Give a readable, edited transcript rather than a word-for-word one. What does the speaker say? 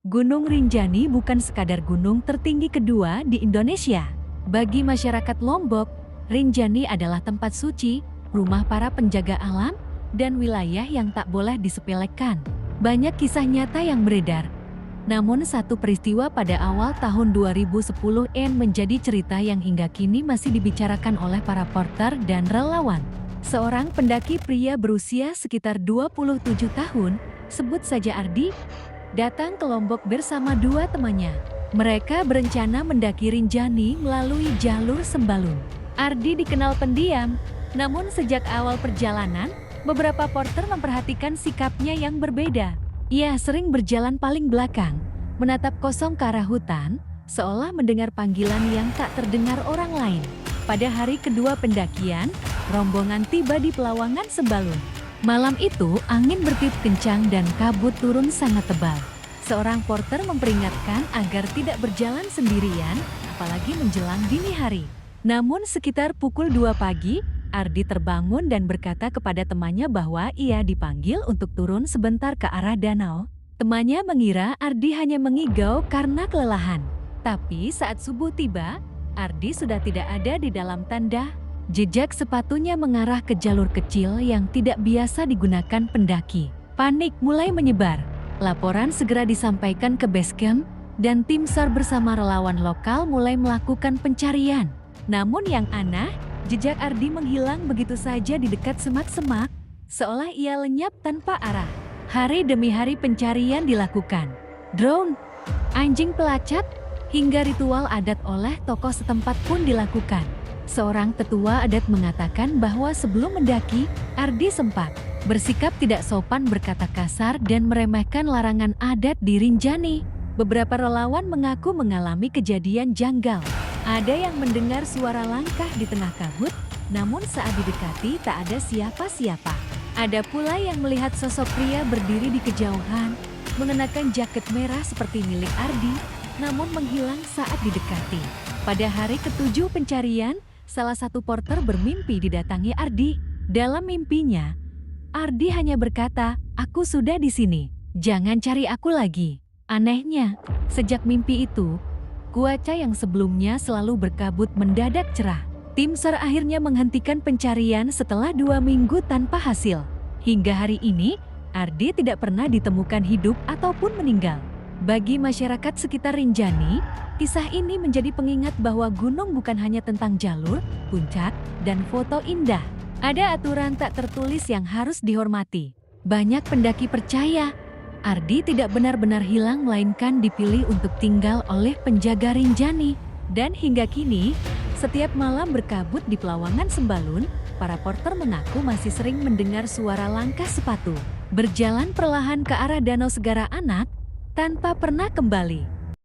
Gunung Rinjani bukan sekadar gunung tertinggi kedua di Indonesia. Bagi masyarakat Lombok, Rinjani adalah tempat suci, rumah para penjaga alam, dan wilayah yang tak boleh disepelekan. Banyak kisah nyata yang beredar. Namun satu peristiwa pada awal tahun 2010 menjadi cerita yang hingga kini masih dibicarakan oleh para porter dan relawan. Seorang pendaki pria berusia sekitar 27 tahun, sebut saja Ardi, datang ke Lombok bersama dua temannya. Mereka berencana mendaki Rinjani melalui jalur Sembalun. Ardi dikenal pendiam, namun sejak awal perjalanan, beberapa porter memperhatikan sikapnya yang berbeda. Ia sering berjalan paling belakang, menatap kosong ke arah hutan, seolah mendengar panggilan yang tak terdengar orang lain. Pada hari kedua pendakian, rombongan tiba di Pelawangan Sembalun. Malam itu, angin bertiup kencang dan kabut turun sangat tebal. Seorang porter memperingatkan agar tidak berjalan sendirian, apalagi menjelang dini hari. Namun sekitar pukul 2 pagi, Ardi terbangun dan berkata kepada temannya bahwa ia dipanggil untuk turun sebentar ke arah danau. Temannya mengira Ardi hanya mengigau karena kelelahan. Tapi saat subuh tiba, Ardi sudah tidak ada di dalam tenda. Jejak sepatunya mengarah ke jalur kecil yang tidak biasa digunakan pendaki. Panik mulai menyebar. Laporan segera disampaikan ke base camp, dan tim SAR bersama relawan lokal mulai melakukan pencarian. Namun yang aneh, jejak Ardi menghilang begitu saja di dekat semak-semak, seolah ia lenyap tanpa arah. Hari demi hari pencarian dilakukan. Drone, anjing pelacak, hingga ritual adat oleh tokoh setempat pun dilakukan. Seorang tetua adat mengatakan bahwa sebelum mendaki, Ardi sempat bersikap tidak sopan, berkata kasar dan meremehkan larangan adat di Rinjani. Beberapa relawan mengaku mengalami kejadian janggal. Ada yang mendengar suara langkah di tengah kabut, namun saat didekati tak ada siapa-siapa. Ada pula yang melihat sosok pria berdiri di kejauhan, mengenakan jaket merah seperti milik Ardi, namun menghilang saat didekati. Pada hari ketujuh pencarian, salah satu porter bermimpi didatangi Ardi. Dalam mimpinya, Ardi hanya berkata, "Aku sudah di sini, jangan cari aku lagi." Anehnya, sejak mimpi itu, cuaca yang sebelumnya selalu berkabut mendadak cerah. Tim SAR akhirnya menghentikan pencarian setelah 2 minggu tanpa hasil. Hingga hari ini, Ardi tidak pernah ditemukan hidup ataupun meninggal. Bagi masyarakat sekitar Rinjani, kisah ini menjadi pengingat bahwa gunung bukan hanya tentang jalur, puncak, dan foto indah. Ada aturan tak tertulis yang harus dihormati. Banyak pendaki percaya, Ardi tidak benar-benar hilang melainkan dipilih untuk tinggal oleh penjaga Rinjani. Dan hingga kini, setiap malam berkabut di Pelawangan Sembalun, para porter mengaku masih sering mendengar suara langkah sepatu berjalan perlahan ke arah Danau Segara Anak, tanpa pernah kembali.